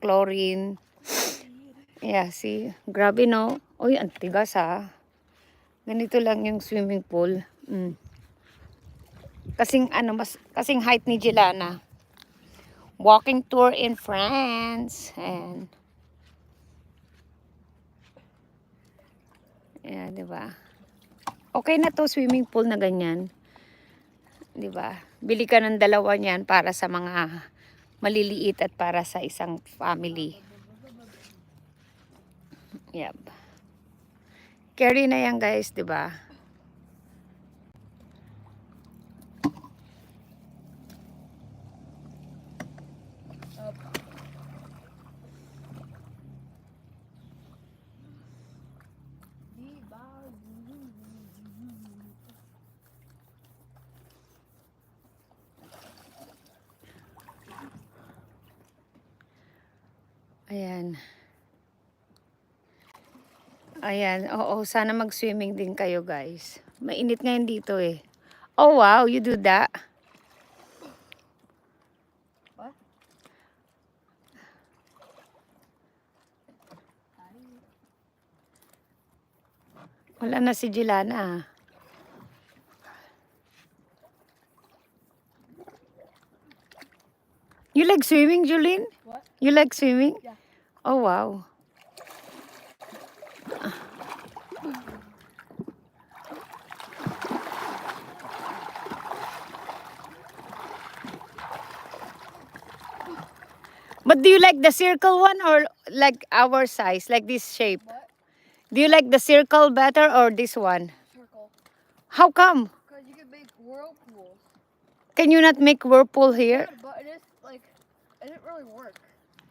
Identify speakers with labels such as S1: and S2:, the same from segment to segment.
S1: chlorine. Yeah, see? Grabe, no? Uy, ang tigas, ha? Ganito lang yung swimming pool. Kasing height ni Jelana. Walking tour in France. And yeah, 'di ba? Okay na to swimming pool na ganyan. 'Di ba? Bili ka ng dalawa niyan para sa mga maliliit at para sa isang family. Yep. Carry na yan, guys, 'di ba? Ayan. Ayan. Oo, sana mag-swimming din kayo, guys. Mainit ngayon dito eh. Oh, wow. You do that?
S2: What?
S1: Wala na si Jelana. You like swimming, Julene?
S2: What?
S1: You like swimming?
S2: Yeah.
S1: Oh, wow. But do you like the circle one or like our size, like this shape?
S2: What?
S1: Do you like the circle better or this one?
S2: Circle.
S1: How come?
S2: Because you can make whirlpools.
S1: Can you not make whirlpool here?
S2: Yeah, but it is like, it didn't really work.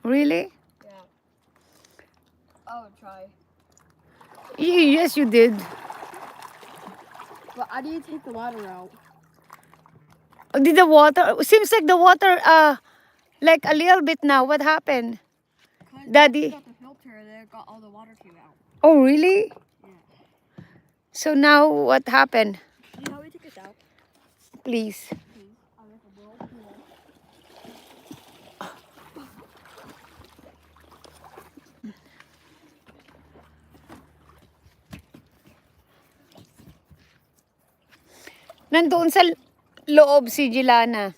S1: Really?
S2: Yeah. I would try.
S1: Yes, you did.
S2: But I need to take the water out.
S1: Did the water? Seems like the water, like a little bit now. What happened? Daddy.
S2: I got the filter and then it got all the water came out.
S1: Oh, really?
S2: Yeah.
S1: So now what happened?
S2: See how we take this out?
S1: Please.
S2: Please. I'll make a whirlpool.
S1: Nandoon sa loob si Jelana.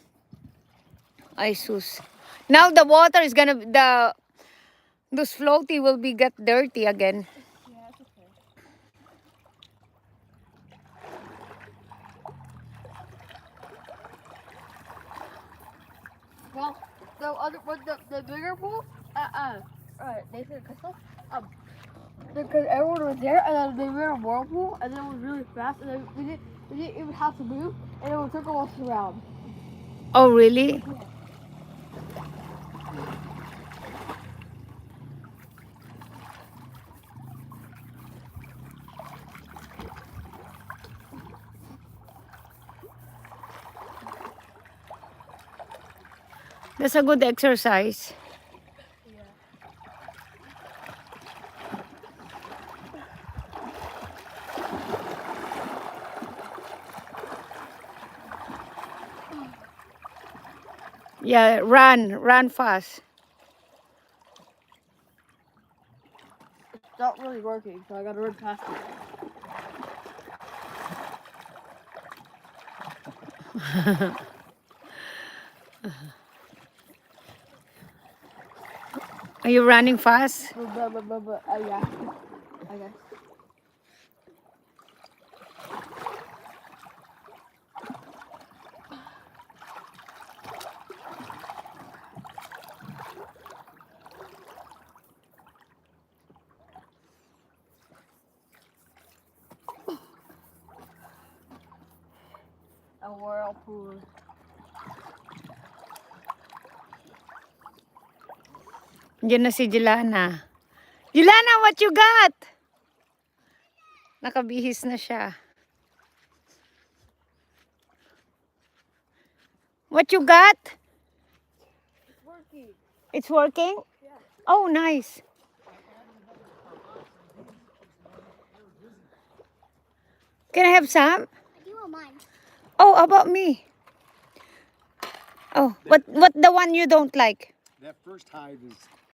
S1: Ay, sus. Now the water is gonna, those floaty will be get dirty again.
S2: Yeah, it's okay. Well, the bigger pool, Nathan and Crystal, because everyone was there, and then they made a whirlpool, and then it was really fast, and then we didn't even have to move, and it would circle us around.
S1: Oh, really? That's a good exercise. Yeah, run fast.
S2: It's not really working, so I gotta run past it.
S1: Are you running fast?
S2: Yeah, I guess. A whirlpool.
S1: Diyan na si Jelana. Jelana, what you got? Nakabihis na siya. What you got?
S2: It's working.
S1: It's working?
S2: Yeah.
S1: Oh, nice. Can I have some?
S2: You want mine?
S1: Oh, how about me? Oh, what the one you don't like?
S3: That first hive is